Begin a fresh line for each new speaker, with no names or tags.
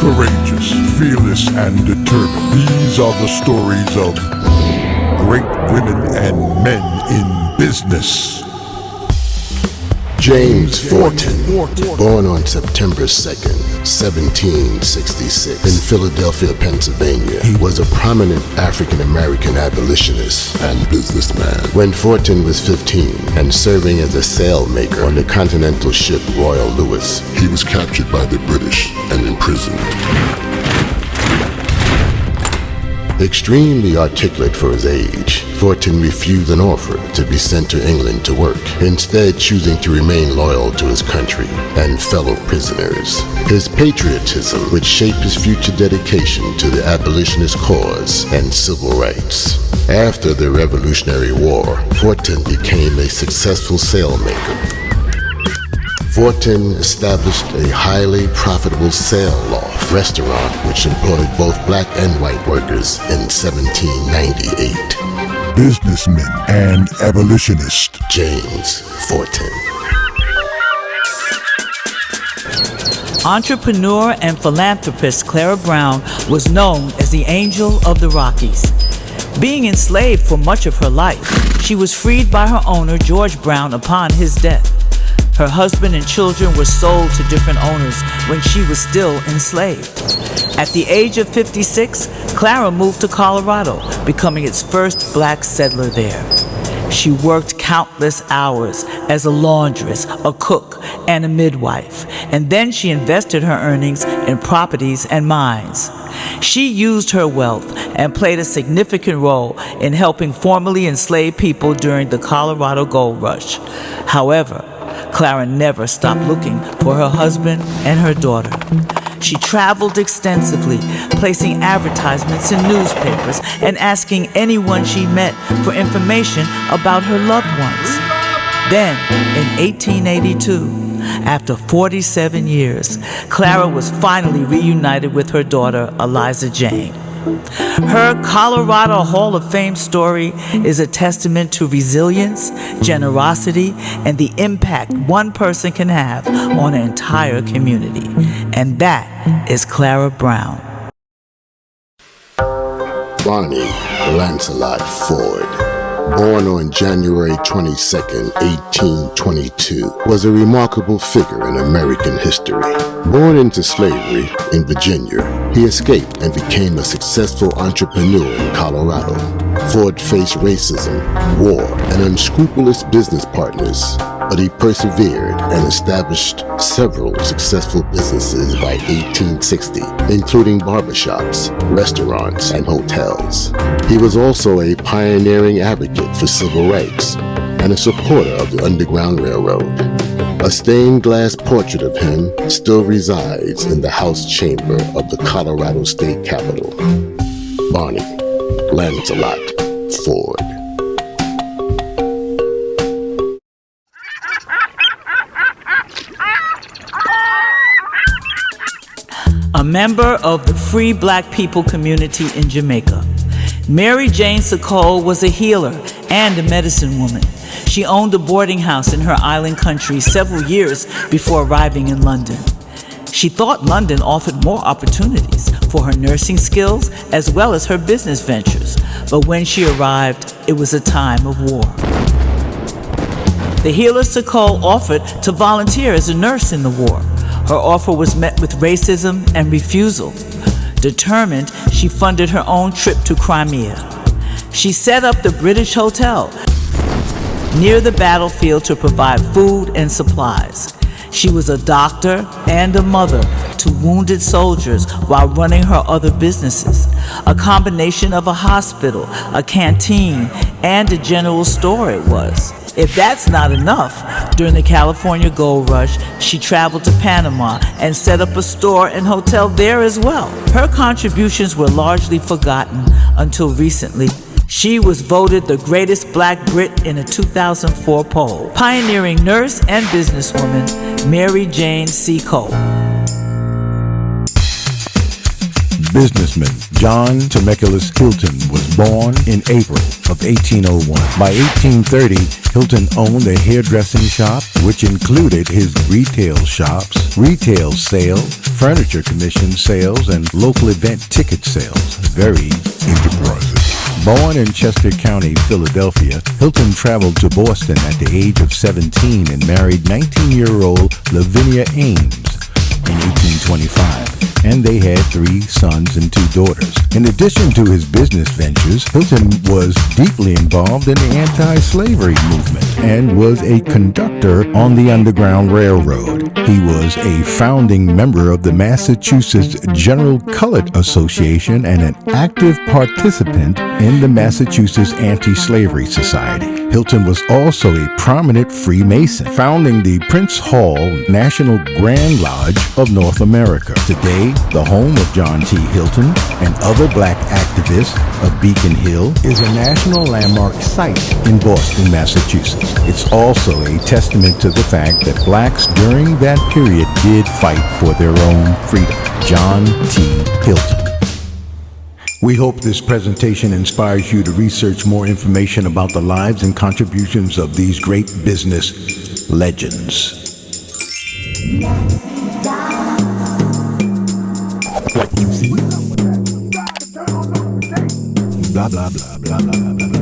Courageous, fearless, and determined. These are the stories of great women and men in business.
James Fortin, born on September 2nd, 1766, in Philadelphia, Pennsylvania, was a prominent African-American abolitionist and businessman. When Fortin was 15 and serving as a sailmaker on the continental ship Royal Louis, he was captured by the British and imprisoned. Extremely articulate for his age, Fortin refused an offer to be sent to England to work, instead choosing to remain loyal to his country and fellow prisoners. His patriotism would shape his future dedication to the abolitionist cause and civil rights. After the Revolutionary War, Fortin became a successful sailmaker. Fortin established a highly profitable sail loft restaurant which employed both black and white workers in 1798.
Businessman and abolitionist
James Fortin.
Entrepreneur and philanthropist Clara Brown was known as the Angel of the Rockies. Being enslaved for much of her life, she was freed by her owner, George Brown, upon his death. Her husband and children were sold to different owners when she was still enslaved. At the age of 56, Clara moved to Colorado, becoming its first black settler there. She worked countless hours as a laundress, a cook, and a midwife, and then she invested her earnings in properties and mines. She used her wealth and played a significant role in helping formerly enslaved people during the Colorado Gold Rush. However, Clara never stopped looking for her husband and her daughter. She traveled extensively, placing advertisements in newspapers and asking anyone she met for information about her loved ones. Then, in 1882, after 47 years, Clara was finally reunited with her daughter, Eliza Jane. Her Colorado Hall of Fame story is a testament to resilience, generosity, and the impact one person can have on an entire community. And that is Clara Brown.
Barney Lancelot Ford, born on January 22, 1822, was a remarkable figure in American history. Born into slavery in Virginia, he escaped and became a successful entrepreneur in Colorado. Ford faced racism, war, and unscrupulous business partners, but he persevered and established several successful businesses by 1860, including barbershops, restaurants, and hotels. He was also a pioneering advocate for civil rights and a supporter of the Underground Railroad. A stained glass portrait of him still resides in the House chamber of the Colorado State Capitol. Barney Lancelot Ford.
A member of the free black people community in Jamaica, Mary Jane Sokol was a healer and a medicine woman. She owned a boarding house in her island country several years before arriving in London. She thought London offered more opportunities for her nursing skills as well as her business ventures, but when she arrived, it was a time of war. The healer Sokol offered to volunteer as a nurse in the war. Her offer was met with racism and refusal. Determined, she funded her own trip to Crimea. She set up the British Hotel near the battlefield to provide food and supplies. She was a doctor and a mother to wounded soldiers while running her other businesses, a combination of a hospital, a canteen, and a general store it was. If that's not enough, during the California Gold Rush, she traveled to Panama and set up a store and hotel there as well. Her contributions were largely forgotten until recently. She was voted the greatest black Brit in a 2004 poll. Pioneering nurse and businesswoman, Mary Jane Sokol.
businessman John Temecula Hilton was born in April of 1801. By 1830, Hilton owned a hairdressing shop, which included his retail shops, retail sales, furniture commission sales, and local event ticket sales. Very enterprising. Born in Chester County, Philadelphia, Hilton traveled to Boston at the age of 17 and married 19-year-old Lavinia Ames in 1825, and they had 3 sons and 2 daughters. In addition to his business ventures, Hilton was deeply involved in the anti-slavery movement and was a conductor on the Underground Railroad. He was a founding member of the Massachusetts General Colored Association and an active participant in the Massachusetts Anti-Slavery Society. Hilton was also a prominent Freemason, founding the Prince Hall National Grand Lodge of North America. Today, the home of John T. Hilton and other black activists of Beacon Hill is a national landmark site in Boston, Massachusetts. It's also a testament to the fact that blacks during that period did fight for their own freedom. John T. Hilton. We hope this presentation inspires you to research more information about the lives and contributions of these great business legends. What you see? Blah, blah, blah, blah, blah, blah, blah.